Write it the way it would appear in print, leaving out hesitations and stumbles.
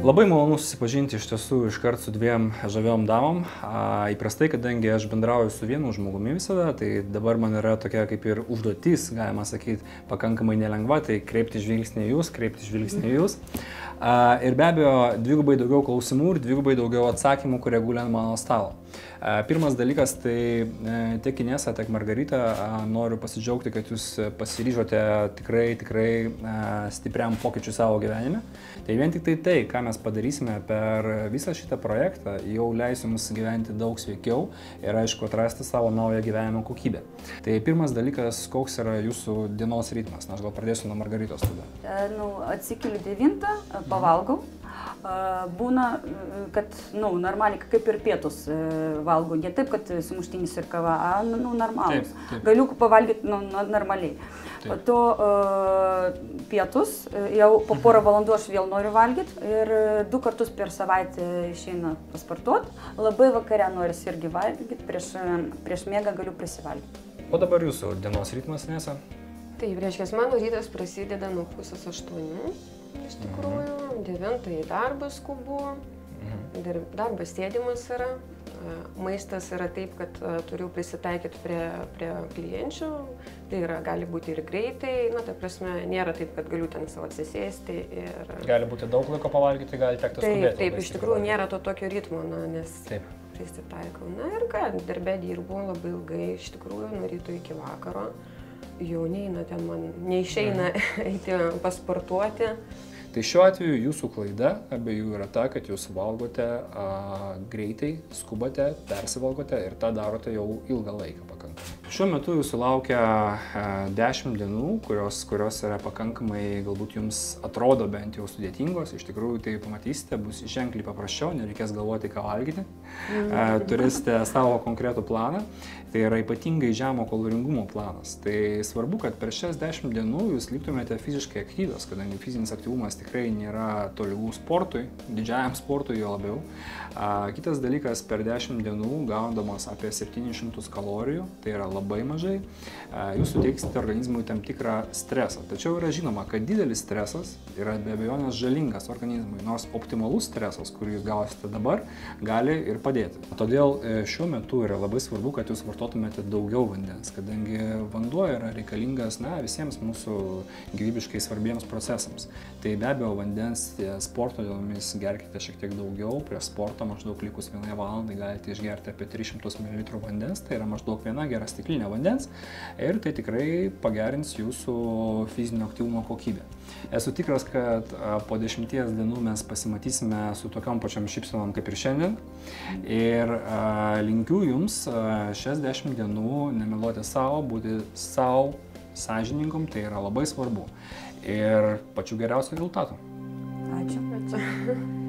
Labai malonu susipažinti iš tiesų iškart su dviem žaviom damom. Įprastai, kadangi aš bendrauju su vienu žmogumi visada, tai dabar man yra tokia kaip ir užduotis, galima sakyti, pakankamai nelengva, tai kreipti žvilgsnį į jūs. Ir be abejo, dvigubai daugiau klausimų ir dvigubai daugiau atsakymų, kurie guli ant mano stalo. Pirmas dalykas, tai tiek Inesa, tiek Margarita, noriu pasidžiaugti, kad jūs pasiryžote tikrai stipriam pokyčiui savo gyvenime. Tai vien tik tai, ką mes padarysime per visą šitą projektą, jau leis jums gyventi daug sveikiau ir aišku atrasti savo naują gyvenimo kokybę. Tai pirmas dalykas, koks yra jūsų dienos ritmas? Na, aš gal pradėsiu nuo Margaritos tada. Atsikeliu 9, pavalgau. Būna, kad, normaliai, kaip ir pietus valgau, ne taip, kad sumuštinis ir kava, normalus. Galiu pavalgyti normaliai. Po to pietus, jau po porą valandų aš vėl noriu valgyti ir 2 kartus per savaitę išeina pasportuoti. Labai vakare norisi irgi valgyti, prieš miegą galiu prisivalgyti. O dabar jūsų dienos ritmas, Inesa? Taip, reiškia, mano rytas prasideda nuo 7:30. Iš tikrųjų, 9 į darbą skubu, darbas sėdimas yra, maistas yra taip, kad turiu prisitaikyti prie klienčių, tai yra, gali būti ir greitai, ta prasme, nėra taip, kad galiu ten savo atsisėsti ir... Gali būti daug laiko pavalgyti, gali tekti skubėti. Taip, iš tikrųjų nėra to tokio ritmo, nes prisitaikau. Na ir ką, darbe dirbu labai ilgai, iš tikrųjų, nuo ryto iki vakaro. Jau neina ten man, neišeina eiti pasportuoti. Tai šiuo atveju jūsų klaida abiejų yra ta, kad jūs valgote greitai, skubate, persivalgote ir tą darote jau ilgą laiką pakankamai. Šiuo metu jūsų laukia 10 dienų, kurios yra pakankamai, galbūt jums atrodo bent jau sudėtingos, iš tikrųjų tai pamatysite, bus ženkliai paprasčiau, nereikės galvoti, ką valgyti. Turėsite savo konkretų planą, tai yra ypatingai žemo kaloringumo planas. Tai svarbu, kad per šias 10 dienų jūs liktumėte fiziškai aktyvios, kadangi fizinis aktyvumas tikrai nėra tolygus sportui, didžiajam sportui jo labiau. Kitas dalykas, per 10 dienų gaundamas apie 700 kalorijų, tai yra labai mažai, jūs suteiksite organizmui tam tikrą stresą. Tačiau yra žinoma, kad didelis stresas yra be abejonės žalingas organizmui, nors optimalus stresas, kurį jūs gausite dabar, gali ir padėti. Todėl šiuo metu yra labai svarbu, kad jūs vartotumėte daugiau vandens, kadangi vanduo yra reikalingas visiems mūsų gyvybiškai svarbiems procesams. Tai be abejo vandens sporto dienomis gerkite šiek tiek daugiau, prie sporto maždaug likus 1 valandai galite išgerti apie 300 ml vandens, tai yra maždaug 1 gera stiklinė vandens ir tai tikrai pagerins jūsų fizinio aktyvumo kokybę. Esu tikras, kad po 10 dienų mes pasimatysime su tokiom pačiom šypsenom kaip ir šiandien ir linkiu jums šias 10 dienų nemeluoti savo, būti savo sąžiningom, tai yra labai svarbu ir pačių geriausių rezultatų. Ačiū.